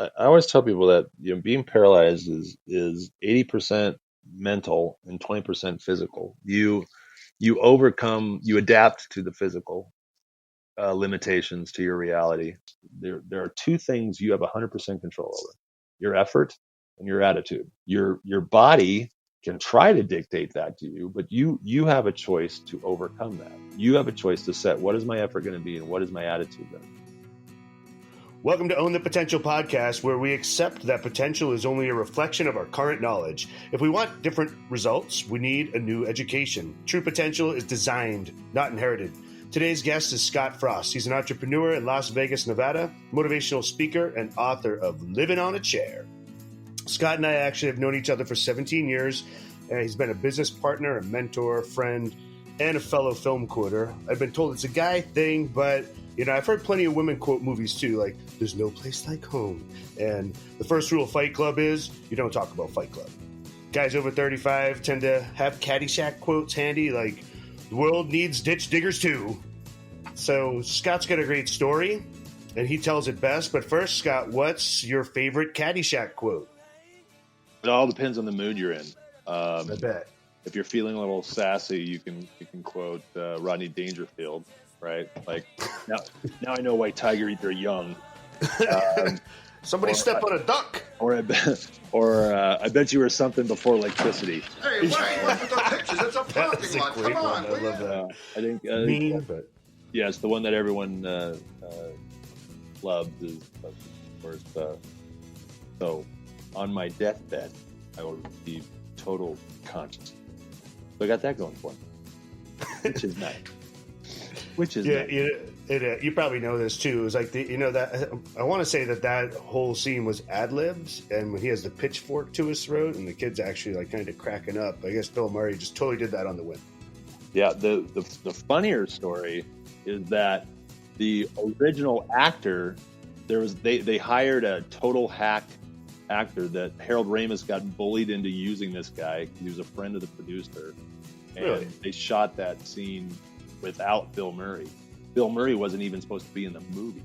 I always tell people that being paralyzed is 80% mental and 20% physical. You adapt to the physical limitations to your reality. There are two things you have 100% control over: your effort and your attitude. Your body can try to dictate that to you, but you have a choice to overcome that. You have a choice to set what is my effort going to be and what is my attitude going to be. Welcome to Own the Potential podcast, where we accept that potential is only a reflection of our current knowledge. If we want different results, we need a new education. True potential is designed, not inherited. Today's guest is Scott Frost. He's an entrepreneur in Las Vegas, Nevada, motivational speaker, and author of Living on a Chair. Scott and I actually have known each other for 17 years. He's been a business partner, a mentor, friend, and a fellow film quoter. I've been told it's a guy thing, but I've heard plenty of women quote movies too, like "There's no place like home," and the first rule of Fight Club is you don't talk about Fight Club. Guys over 35 tend to have Caddyshack quotes handy, like "The world needs ditch diggers too." So Scott's got a great story, and he tells it best. But first, Scott, what's your favorite Caddyshack quote? It all depends on the mood you're in. I bet. If you're feeling a little sassy, you can quote Rodney Dangerfield, right? Like now I know why tiger eat their young. Somebody step on a duck. Or I bet you were something before electricity. Hey, why put those pictures? It's a parking lot. Come on, I love that. I think yes, the one that everyone loved is, of course. So, on my deathbed, I will receive total consciousness. So I got that going for me, which is nice. Nice. You probably know this too. It was like that I want to say that whole scene was ad-libbed, and when he has the pitchfork to his throat, and the kid's actually like kind of cracking up. I guess Bill Murray just totally did that on the whim. Yeah. The funnier story is that the original actor, they hired a total hack actor that Harold Ramis got bullied into using this guy. He was a friend of the producer, and really? They shot that scene without Bill Murray. Bill Murray wasn't even supposed to be in the movie,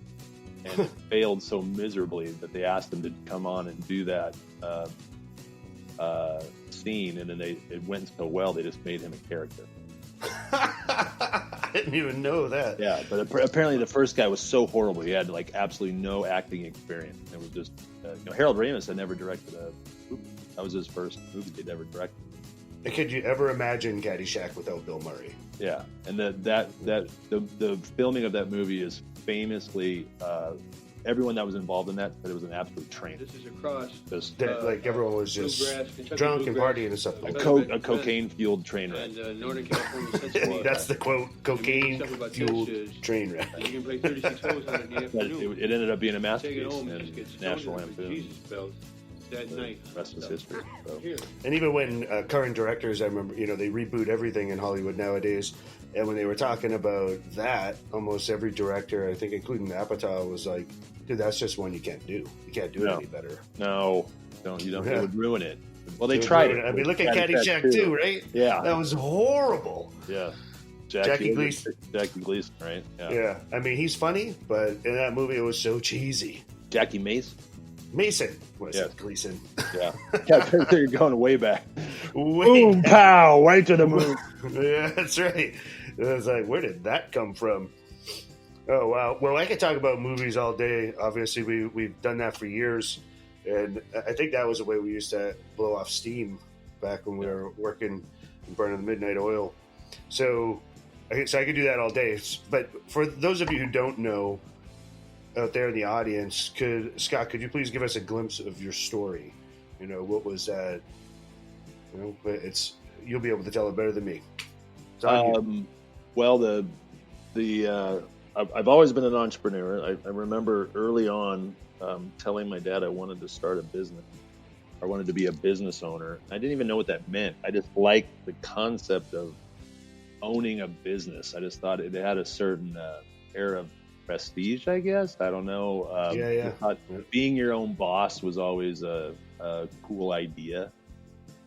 and it failed so miserably that they asked him to come on and do that scene, and then it went so well they just made him a character. I didn't even know that. Yeah, but apparently the first guy was so horrible. He had like absolutely no acting experience. It was just Harold Ramis had never directed a movie. That was his first movie he'd ever directed. Could you ever imagine Caddyshack without Bill Murray? Yeah, and the filming of that movie is famously everyone that was involved in that said it was an absolute train. This is across. Like everyone was just drunk and partying and stuff. A cocaine-fueled train wreck. And Northern California. That's the quote: cocaine-fueled train wreck. You can play 36 holes on it in the afternoon. It ended up being a Take it masterpiece home, and just get National stoned with Lampoon. Jesus bells that night. The rest is history. So. And even when current directors, I remember, they reboot everything in Hollywood nowadays. And when they were talking about that, almost every director, I think including Apatow, was like, dude, that's just one you can't do. You can't do it any better. No, you don't. Yeah. It would ruin it. Well, they tried it. I mean, look at Caddyshack too, right? Yeah. That was horrible. Yeah. Jackie Gleason. Jackie Gleason, right? Yeah. I mean, he's funny, but in that movie, it was so cheesy. Jackie Mason. What is it? Gleason. Yeah. You're going way back. Boom, pow, right to the moon. Yeah, that's right. I was like, where did that come from? Oh, wow. Well, I could talk about movies all day. Obviously, we've done that for years. And I think that was the way we used to blow off steam back when we were working and burning the midnight oil. So I could do that all day. But for those of you who don't know out there in the audience, Scott, could you please give us a glimpse of your story? What was that? You'll be able to tell it better than me. Well, I've always been an entrepreneur. I remember early on telling my dad I wanted to start a business. I wanted to be a business owner. I didn't even know what that meant. I just liked the concept of owning a business. I just thought it had a certain air of prestige, I guess. I don't know. I thought being your own boss was always a cool idea.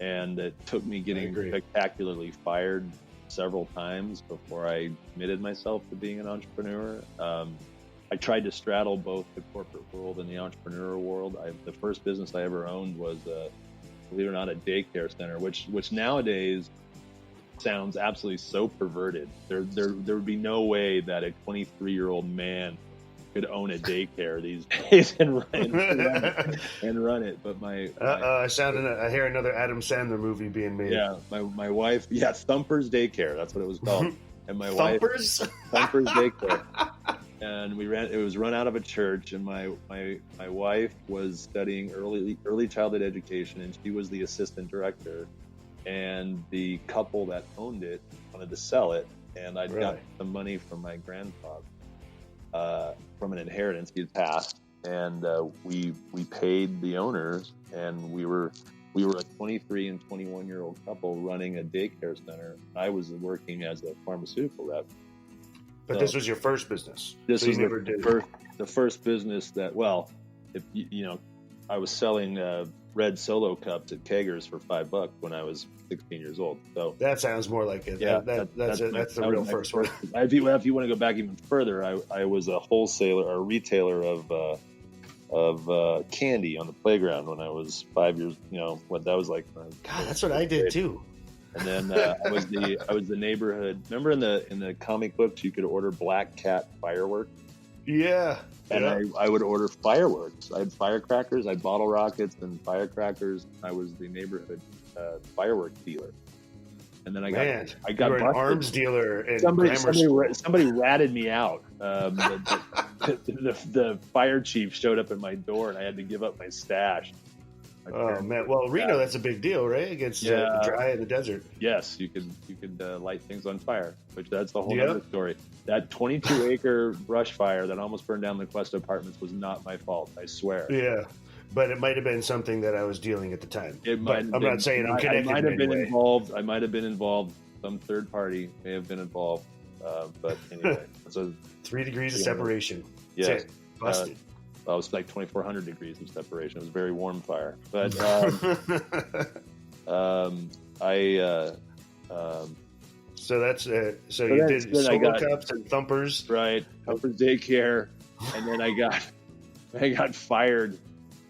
And it took me getting spectacularly fired several times before I committed myself to being an entrepreneur. I tried to straddle both the corporate world and the entrepreneurial world. The first business I ever owned was, believe it or not, a daycare center, which nowadays sounds absolutely so perverted. There would be no way that a 23-year-old man could own a daycare these days and run it. But I hear another Adam Sandler movie being made. Yeah, my wife, Thumper's Daycare. That's what it was called. And my Thumpers? Thumper's Daycare. And it was run out of a church, and my wife was studying early childhood education, and she was the assistant director. And the couple that owned it wanted to sell it, and I'd got some money from my grandfather from an inheritance he had passed, and we paid the owners, and we were a 23 and 21-year-old couple running a daycare center. I was working as a pharmaceutical rep. But this was your first business. This was the first business that, well, if I was selling red Solo cups at Keggers for $5 when I was 16 years old. So that sounds more like it. Yeah, that's the real first one. If you want to go back even further, I was a wholesaler or a retailer of candy on the playground when I was 5 years. What that was like. God, that's what I did too. And then I was the neighborhood. Remember in the comic books you could order Black Cat fireworks? Yeah. And I would order fireworks. I had firecrackers. I had bottle rockets and firecrackers. I was the neighborhood firework dealer. And then I got you were an arms dealer in somebody ratted me out. The fire chief showed up at my door, and I had to give up my stash. Oh man! Well, Reno, that's a big deal, right? It gets dry in the desert. Yes, you could light things on fire, which that's the whole other story. That 22-acre brush fire that almost burned down the Quest Apartments was not my fault. I swear. Yeah, but it might have been something that I was dealing at the time. I'm not saying I'm connected. I might have been involved. I might have been involved. Some third party may have been involved. But anyway, so 3 degrees of separation. Yes, busted. It was like 2,400 degrees of separation. It was a very warm fire. But so that's so you did Solo Cups and Thumpers, right? Thumpers Daycare, and then I got fired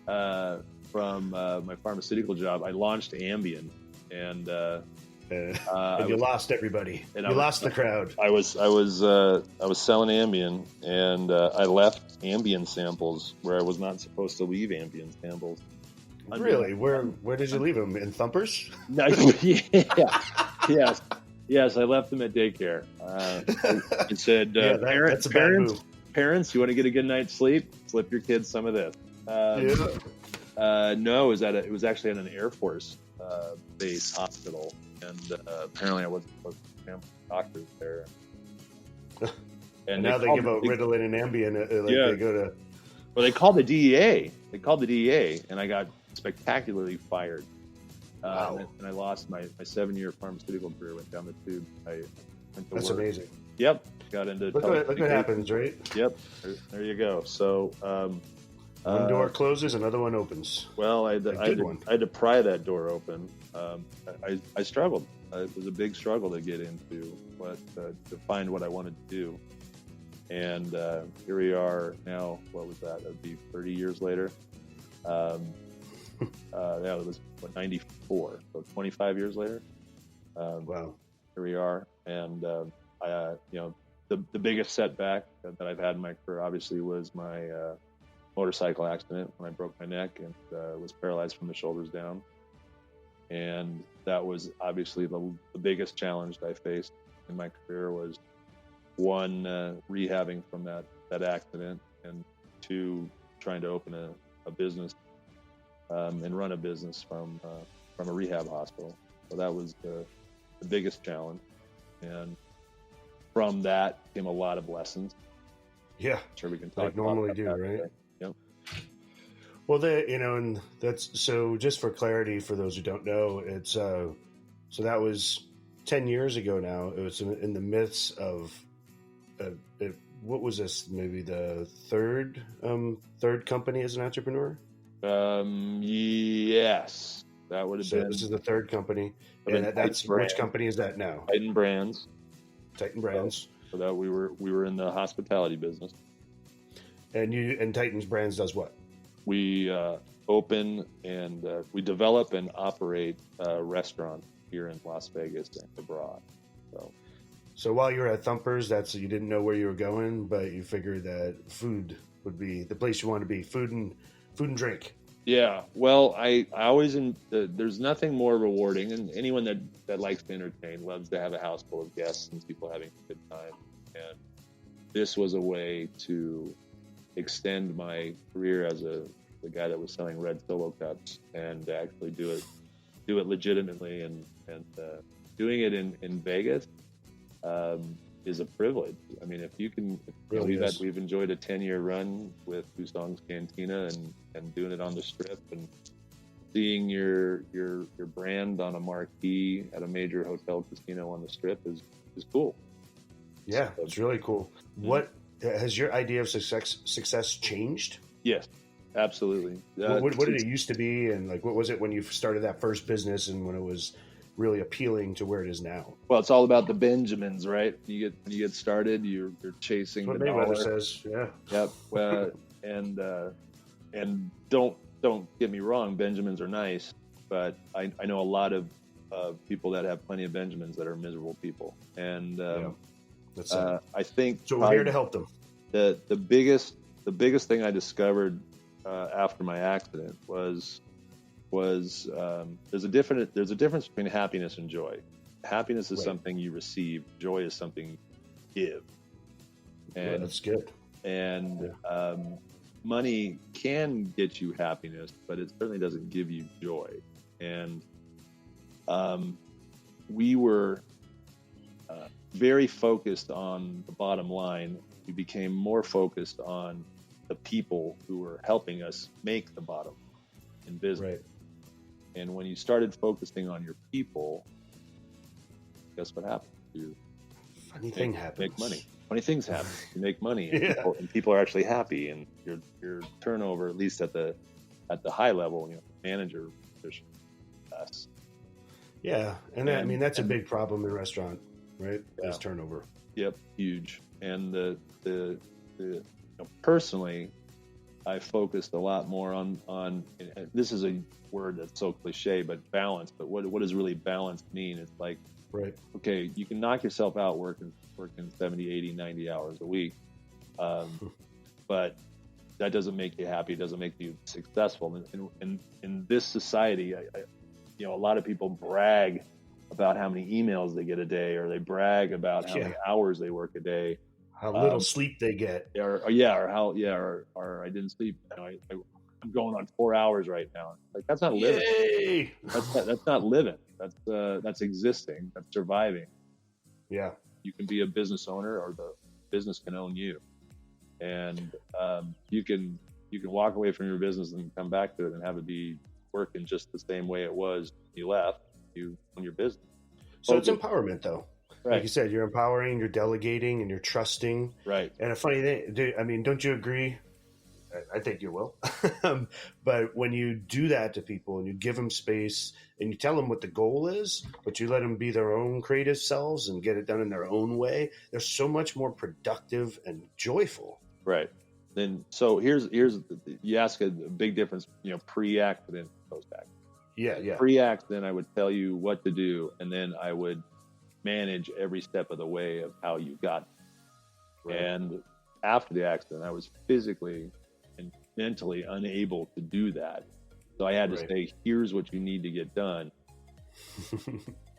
from my pharmaceutical job. I launched Ambien, and you lost everybody. You lost the crowd. I was selling Ambien, and I left Ambien samples where I was not supposed to leave Ambien samples. Really? Where did you leave them? In Thumpers? No, yes. I left them at daycare. I said, that's a bad move. Parents, you want to get a good night's sleep? Slip your kids some of this. No, it was actually at an Air Force base hospital. And apparently I wasn't supposed to have doctors there. And now they give out Ritalin and Ambien. They go to... Well, they called the DEA. And I got spectacularly fired. Wow. And I lost my 7-year pharmaceutical career, went down the tube. That's amazing. Yep. Got into... Look what happens, right? Yep. There you go. So... one door closes, another one opens. Well, I had to pry that door open. I struggled. It was a big struggle to get into to find what I wanted to do. And here we are now. What was that? That'd be 30 years later. It was 94, so 25 years later. Wow. Here we are, and the biggest setback that I've had in my career, obviously, was my motorcycle accident when I broke my neck and was paralyzed from the shoulders down. And that was obviously the biggest challenge I faced in my career was, one, rehabbing from that accident, and two, trying to open a business and run a business from a rehab hospital. So that was the biggest challenge. And from that came a lot of lessons. Yeah. I'm sure we can talk like normally about do, that right? today. Yep. Well, and that's so. Just for clarity, for those who don't know, it's so that was 10 years ago. Now it was in the midst of what was this? Maybe the third company as an entrepreneur. Yes, that would have been. This is the third company, and that's which company is that now? Titan Brands. Titan Brands. So that we were in the hospitality business. And Titans Brands does what? We open and we develop and operate restaurants here in Las Vegas and abroad. So while you were at Thumpers, you didn't know where you were going, but you figured that food would be the place you want to be, food and drink. Yeah, well, I always there's nothing more rewarding, and anyone that likes to entertain loves to have a house full of guests and people having a good time. And this was a way to extend my career as the guy that was selling red Solo cups and actually do it legitimately, and doing it in Vegas is a privilege. I mean, if you can, we've enjoyed a 10-year run with Fusong's Cantina and doing it on the Strip, and seeing your brand on a marquee at a major hotel casino on the Strip is cool. Yeah, it's really cool. What has your idea of success changed? Yes, absolutely. What did it used to be, and like what was it when you started that first business, and when it was really appealing to where it is now? Well, it's all about the Benjamins, right? When you get started, you're chasing That's the what dollar. Mayweather says, yeah. Yep. And don't get me wrong, Benjamins are nice, but I know a lot of people that have plenty of Benjamins that are miserable people, and I think so. We're here to help them. The biggest thing I discovered after my accident was there's a difference between happiness and joy. Happiness is something you receive. Joy is something you give. And that's good. And money can get you happiness, but it certainly doesn't give you joy. And we were very focused on the bottom line. We became more focused on the people who were helping us make the bottom in business. Right. And when you started focusing on your people, guess what happened? Funny thing happens. Make money. Funny things happen. You make money, and, people are actually happy, and your turnover, at least at the high level, manager position, less. Yeah, and I mean that's a big problem in restaurant, right? Yeah. Is turnover. Yep, huge. And personally, I focused a lot more on this is a word that's so cliche, but balance. But what does really balance mean? It's like, right, okay, you can knock yourself out working 70, 80, 90 hours a week, but that doesn't make you happy. It doesn't make you successful. And in this society, a lot of people brag about how many emails they get a day, or they brag about how many hours they work a day. How little sleep they get, or I didn't sleep. I'm going on 4 hours right now. Like, that's not living. Yay! That's not living. That's existing. That's surviving. Yeah, you can be a business owner, or the business can own you, and you can walk away from your business and come back to it and have it be working just the same way it was when you left. You own your business. So it's empowerment, though. Right. Like you said, you're empowering, you're delegating, and you're trusting. Right. And a funny thing, don't you agree? I think you will. But when you do that to people and you give them space and you tell them what the goal is, but you let them be their own creative selves and get it done in their own way, they're so much more productive and joyful. Right. Then, so here's you ask a big difference, pre-accident, post-accident. Yeah. Pre-accident, I would tell you what to do, and then I would manage every step of the way of how you got there. Right. And after the accident, I was physically and mentally unable to do that. So I had to say, here's what you need to get done.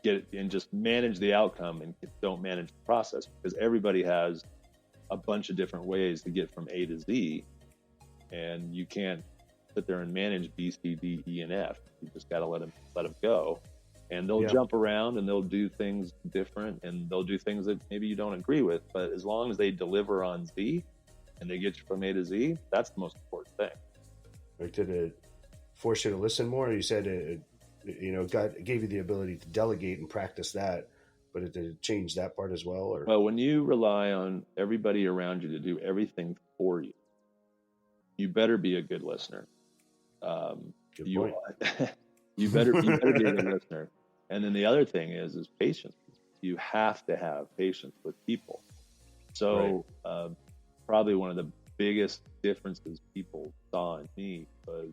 Get it, and just manage the outcome, and don't manage the process, because everybody has a bunch of different ways to get from A to Z, and you can't sit there and manage B, C, D, E, and F. You just got to let them go. And they'll jump around, and they'll do things different, and they'll do things that maybe you don't agree with. But as long as they deliver on Z and they get you from A to Z, that's the most important thing. Like, did it force you to listen more? You said God gave you the ability to delegate and practice that, but did it change that part as well? Or? Well, when you rely on everybody around you to do everything for you, you better be a good listener. Good point. You better be a good listener. And then the other thing is patience. You have to have patience with people. So probably one of the biggest differences people saw in me was